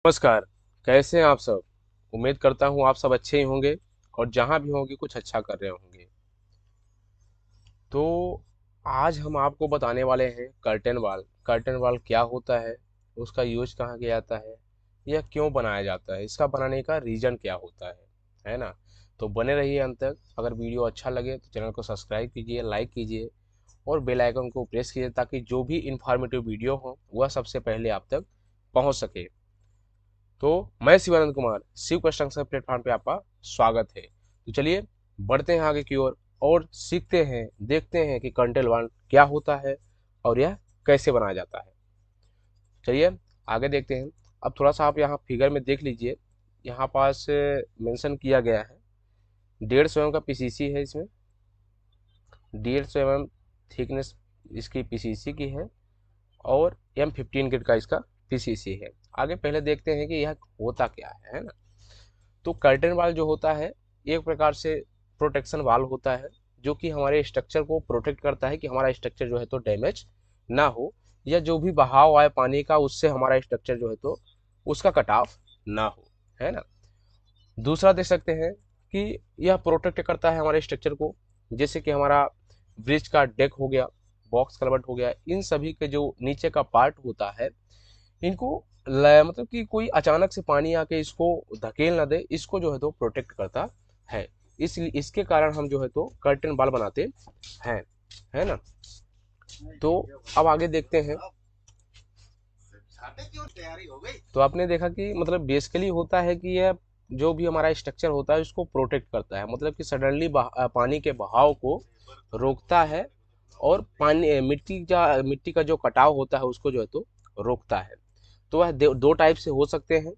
नमस्कार। कैसे हैं आप सब? उम्मीद करता हूँ आप सब अच्छे ही होंगे और जहाँ भी होंगे कुछ अच्छा कर रहे होंगे। तो आज हम आपको बताने वाले हैं कर्टेन वॉल। कर्टेन वॉल क्या होता है, उसका यूज कहाँ किया जाता है, यह क्यों बनाया जाता है, इसका बनाने का रीजन क्या होता है ना। तो बने रहिए अंत तक। अगर वीडियो अच्छा लगे तो चैनल को सब्सक्राइब कीजिए, लाइक कीजिए और बेल आइकन को प्रेस कीजिए ताकि जो भी इंफॉर्मेटिव वीडियो हो वह सबसे पहले आप तक पहुँच सके। तो मैं शिवानंद कुमार शिव कंस्ट्रक्शन प्लेटफॉर्म पे आपका स्वागत है। तो चलिए बढ़ते हैं आगे की ओर और सीखते हैं, देखते हैं कि कंटेल वन क्या होता है और यह कैसे बनाया जाता है। चलिए आगे देखते हैं। अब थोड़ा सा आप यहाँ फिगर में देख लीजिए, यहाँ पास मेंशन किया गया है 150 का पीसीसी है। इसमें 150 थिकनेस इसकी पीसीसी की है और M15 ग्रेड का इसका पीसीसी है। आगे पहले देखते हैं कि यह होता क्या है ना। तो कर्टेन वाल जो होता है एक प्रकार से प्रोटेक्शन वाल होता है, जो कि हमारे स्ट्रक्चर को प्रोटेक्ट करता है कि हमारा स्ट्रक्चर जो है तो डैमेज ना हो, या जो भी बहाव आए पानी का उससे हमारा स्ट्रक्चर जो है तो उसका कटाव ना हो, है ना। दूसरा देख सकते हैं कि यह प्रोटेक्ट करता है हमारे स्ट्रक्चर को, जैसे कि हमारा ब्रिज का डेक हो गया, बॉक्स कलवर्ट हो गया, इन सभी के जो नीचे का पार्ट होता है इनको मतलब कि कोई अचानक से पानी आके इसको धकेल ना दे, इसको जो है तो प्रोटेक्ट करता है। इसलिए इसके कारण हम जो है तो कर्टेन बाल बनाते हैं, है ना। तो अब आगे देखते हैं। तो आपने देखा कि मतलब बेसिकली होता है कि यह जो भी हमारा स्ट्रक्चर होता है उसको प्रोटेक्ट करता है, मतलब कि सडनली पानी के बहाव को रोकता है और पानी मिट्टी का जो कटाव होता है उसको जो है तो रोकता है। तो वह दो टाइप से हो सकते हैं।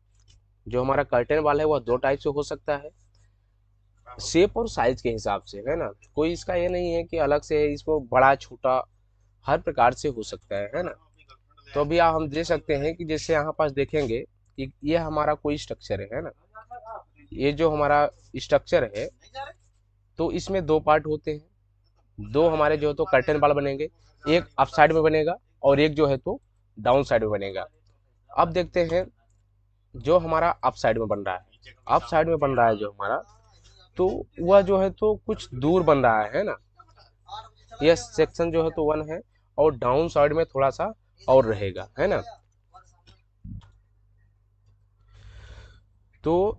जो हमारा कर्टेन वाल है वह दो टाइप से हो सकता है, शेप और साइज के हिसाब से, है ना। कोई इसका ये नहीं है कि अलग से है, इसको बड़ा छोटा हर प्रकार से हो सकता है ना। तो अभी हम देख सकते हैं कि जैसे यहाँ पास देखेंगे कि ये हमारा कोई स्ट्रक्चर है ना। ये जो हमारा स्ट्रक्चर है तो इसमें दो पार्ट होते हैं। दो हमारे जो है तो कर्टेन वाल बनेंगे, एक अप साइड में बनेगा और एक जो है तो डाउन साइड में बनेगा। अब देखते हैं जो हमारा अप साइड में बन रहा है, अप साइड में बन रहा है जो हमारा, तो वह जो है तो कुछ दूर बन रहा है ना। यह सेक्शन जो है तो वन है और डाउन साइड में थोड़ा सा और रहेगा, है ना। तो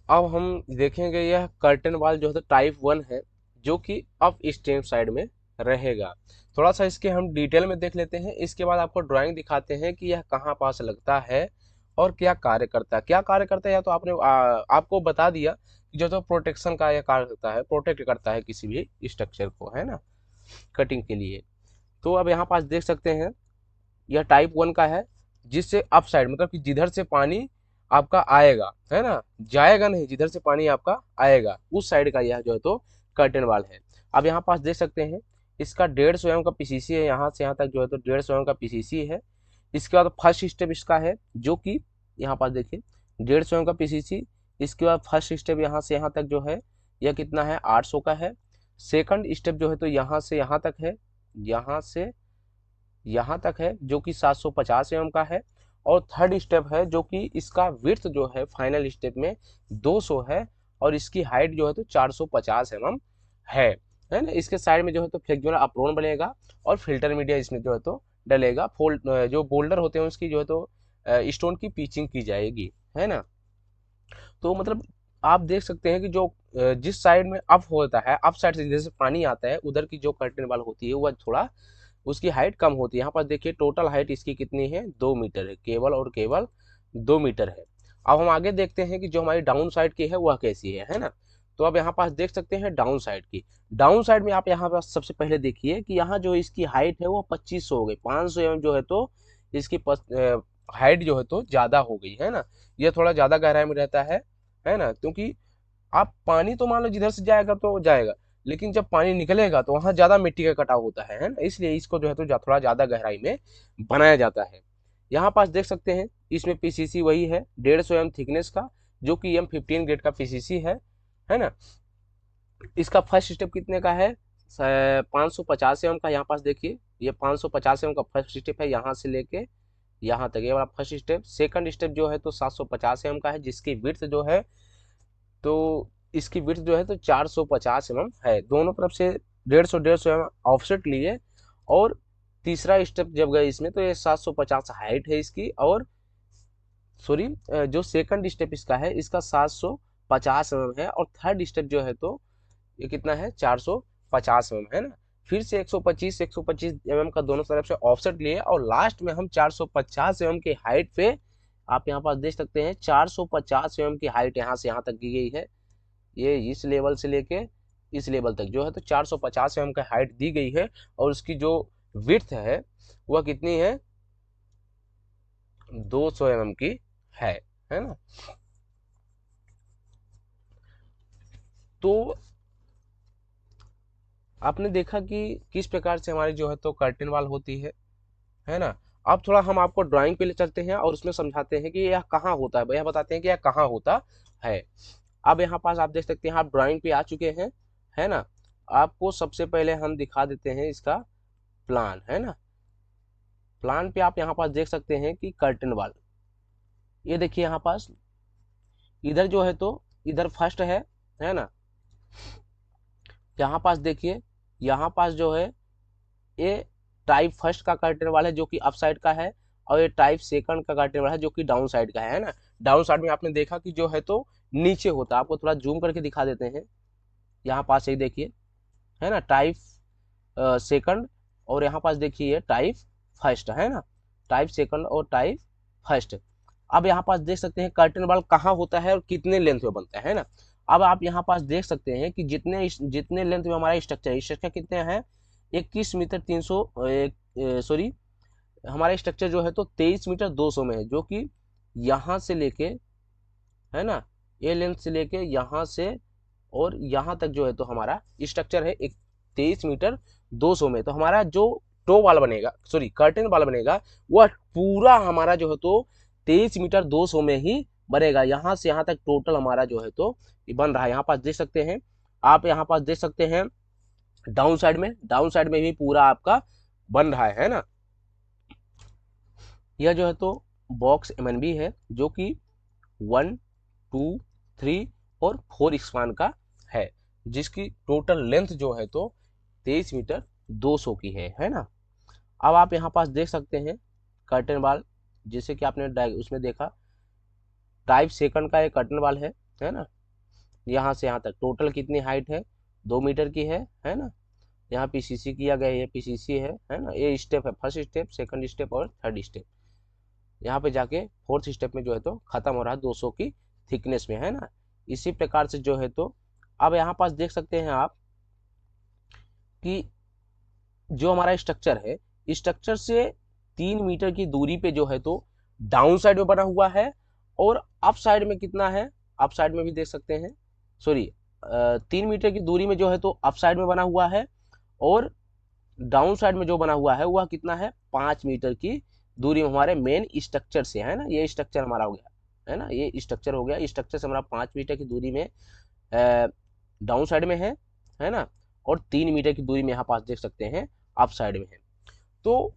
अब हम देखेंगे यह कर्टन वाल जो है तो टाइप वन है, जो कि अप स्टेम साइड में रहेगा। थोड़ा सा इसके हम डिटेल में देख लेते हैं, इसके बाद आपको ड्राइंग दिखाते हैं कि यह कहाँ पास लगता है और क्या कार्य करता है। क्या कार्य करता है या तो आपने आपको बता दिया कि जो तो प्रोटेक्शन का यह कार्य करता है, प्रोटेक्ट करता है किसी भी स्ट्रक्चर को, है ना, कटिंग के लिए। तो अब यहाँ पास देख सकते हैं यह टाइप वन का है, जिससे अप साइड मतलब कि जिधर से पानी आपका आएगा, है ना, जाएगा नहीं, जिधर से पानी आपका आएगा उस साइड का यह जो है तो कर्टेन वाल है। अब यहाँ पास देख सकते हैं इसका 150 का पीसीसी है, यहाँ से यहाँ तक जो है तो 150 का पीसीसी है। इसके बाद फर्स्ट स्टेप इसका है जो कि यहाँ पास देखिए 150 का पीसीसी। इसके बाद फर्स्ट स्टेप यहाँ से यहाँ तक जो है यह कितना है, 800 का है। सेकंड स्टेप जो है तो यहाँ से यहाँ तक है, यहाँ से यहाँ तक है जो कि 750 एम का है। और थर्ड स्टेप है जो कि इसका विड्थ जो है फाइनल स्टेप में 200 है और इसकी हाइट जो है तो 450 एम है ना। इसके साइड में जो है तो फ्लेक्सुरल अप्रोन बनेगा और फिल्टर मीडिया इसमें जो है तो डलेगा। फोल्ड जो बोल्डर होते हैं उसकी जो है तो स्टोन की पिचिंग की जाएगी, है ना। तो मतलब आप देख सकते हैं कि जो जिस साइड में अप होता है, अप साइड से जैसे पानी आता है उधर की जो कर्टेन वाल होती है वह थोड़ा उसकी हाइट कम होती है। यहाँ पर देखिए टोटल हाइट इसकी कितनी है, 2 मीटर है, केवल और केवल 2 मीटर है। अब हम आगे देखते हैं कि जो हमारी डाउन साइड की है वह कैसी है ना। तो अब यहाँ पास देख सकते हैं डाउन साइड की। डाउन साइड में आप यहाँ पास सबसे पहले देखिए कि यहाँ जो इसकी हाइट है वो 2500 हो गई, 500 एम जो है तो इसकी हाइट जो है तो ज्यादा हो गई, है ना। यह थोड़ा ज्यादा गहराई में रहता है ना, क्योंकि आप पानी तो मान लो जिधर से जाएगा तो जाएगा, लेकिन जब पानी निकलेगा तो वहां ज्यादा मिट्टी का कटाव होता है ना, इसलिए इसको जो है तो थोड़ा ज्यादा गहराई में बनाया जाता है। यहाँ पास देख सकते हैं इसमें पीसीसी वही है 150 एम थिकनेस का, जो कि M15 ग्रेड का पीसीसी है ना। इसका फर्स्ट स्टेप कितने का है, 550 एम का। यहाँ पास देखिए ये 550 एम का फर्स्ट स्टेप है, यहाँ से लेके यहाँ तक, ये वाला फर्स्ट स्टेप। सेकंड स्टेप जो है तो 750 mm का है, जिसकी विड्थ जो है तो इसकी विड्थ जो है तो 450 mm है। दोनों तरफ से 150 mm ऑफसेट लिए। और तीसरा स्टेप जब गए इसमें तो ये 750 हाइट है इसकी, और सॉरी जो सेकंड स्टेप इसका है इसका 750 mm है, और थर्ड स्टेप जो है तो ये कितना है 450 mm है ना। फिर से 125 mm का दोनों तरफ से ऑफसेट लिए, और लास्ट में हम 450 mm की हाइट पे, आप यहाँ पास देख सकते हैं 450 mm की हाइट यहाँ से यहाँ तक की गई है। ये इस लेवल से लेके इस लेवल तक जो है तो 450 mm का हाइट दी गई है, और उसकी जो विड्थ है वह कितनी है 200 mm की है ना। तो आपने देखा कि किस प्रकार से हमारी जो है तो कर्टेन वॉल होती है ना। अब थोड़ा हम आपको ड्राइंग पे ले चलते हैं और उसमें समझाते हैं कि यह कहाँ होता है, यह बताते हैं कि यह कहाँ होता है। अब यहाँ पास आप देख सकते हैं, आप ड्राइंग पे आ चुके हैं, है ना। आपको सबसे पहले हम दिखा देते हैं इसका प्लान, है ना। प्लान पे आप यहाँ पास देख सकते हैं कि कर्टेन वॉल, ये देखिए यहाँ पास इधर जो है तो इधर फर्स्ट है ना। यहाँ पास देखिए, यहाँ पास जो है ये टाइप फर्स्ट का कर्टेन वाला है जो कि अप साइड का है, और ये टाइप सेकंड का कर्टेन वाला है जो कि डाउन साइड का है ना। डाउन साइड में आपने देखा कि जो है तो नीचे होता है, आपको थोड़ा जूम करके दिखा देते हैं। यहाँ पास यही देखिए, है ना, टाइप सेकंड, और यहाँ पास देखिए टाइप फर्स्ट, है ना, टाइप सेकंड और टाइप फर्स्ट। अब यहाँ पास देख सकते हैं कर्टेन वाल कहाँ होता है और कितने लेंथ में बनता है ना। अब आप यहाँ पास देख सकते हैं कि जितने जितने लेंथ में हमारा स्ट्रक्चर कितने हैं, 21 मीटर 300, सॉरी हमारा स्ट्रक्चर जो है तो 23 मीटर 200 में है, जो कि यहाँ से लेके, है ना, ये लेंथ से लेके यहाँ से और यहाँ तक जो है तो हमारा स्ट्रक्चर है 23 मीटर 200 में। तो हमारा जो टो वाल बनेगा, सॉरी कर्टेन वाल बनेगा, वह पूरा हमारा जो है तो 23 मीटर 200 में ही बनेगा। यहाँ से यहाँ तक टोटल हमारा जो है तो ये बन रहा है। यहाँ पास देख सकते हैं, आप यहाँ पास देख सकते हैं डाउन साइड में भी पूरा आपका बन रहा है ना। यह जो है तो बॉक्स एमएनबी है जो कि 1, 2, 3 और 4 स्पान का है, जिसकी टोटल लेंथ जो है तो 23 मीटर 200 की है ना। अब आप यहाँ पास देख सकते हैं कर्टेन वाल, जैसे कि आपने उसमें देखा टाइप सेकंड का एक कर्टेन वाल है ना। यहाँ से यहाँ तक टोटल कितनी हाइट है 2 मीटर की है ना। यहाँ पीसीसी किया गया है, पीसीसी है ना। ये स्टेप है, फर्स्ट स्टेप, सेकंड स्टेप और थर्ड स्टेप। यहाँ पे जाके फोर्थ स्टेप में जो है तो खत्म हो रहा है 200 की थिकनेस में, है ना। इसी प्रकार से जो है तो अब यहाँ पास देख सकते हैं आप कि जो हमारा स्ट्रक्चर है, स्ट्रक्चर से 3 मीटर की दूरी पे जो है तो डाउन साइड में बना हुआ है, और अप साइड में कितना है, अप साइड में भी देख सकते हैं, सॉरी 3 मीटर की दूरी में जो है तो अप साइड में बना हुआ है, और डाउन साइड में जो बना हुआ है वह कितना है 5 मीटर की दूरी में हमारे मेन स्ट्रक्चर से, है ना। ये स्ट्रक्चर हमारा हो गया, है ना, ये स्ट्रक्चर हो गया। स्ट्रक्चर से हमारा 5 मीटर की दूरी में डाउन साइड में है ना, और 3 मीटर की दूरी में यहाँ पास देख सकते हैं अप साइड में है। तो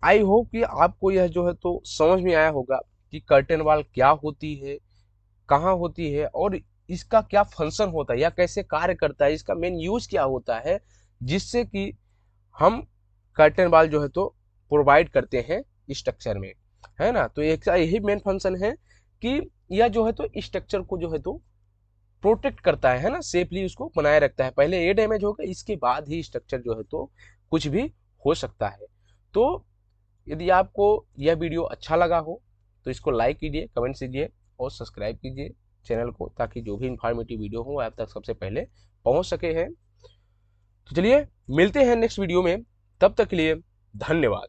आई होप कि आपको यह जो है तो समझ में आया होगा कि कर्टेन वॉल क्या होती है, कहाँ होती है, और इसका क्या फंक्शन होता है या कैसे कार्य करता है, इसका मेन यूज क्या होता है, जिससे कि हम कर्टेन वॉल जो है तो प्रोवाइड करते हैं स्ट्रक्चर में, है ना। तो एक यही मेन फंक्शन है कि यह जो है तो स्ट्रक्चर को जो है तो प्रोटेक्ट करता है ना, सेफली उसको बनाए रखता है। पहले ये डैमेज होगा, इसके बाद ही स्ट्रक्चर जो है तो कुछ भी हो सकता है। तो यदि आपको यह वीडियो अच्छा लगा हो तो इसको लाइक कीजिए, कमेंट कीजिए और सब्सक्राइब कीजिए चैनल को, ताकि जो भी इंफॉर्मेटिव वीडियो हो आप तक सबसे पहले पहुंच सके हैं। तो चलिए मिलते हैं नेक्स्ट वीडियो में, तब तक के लिए धन्यवाद।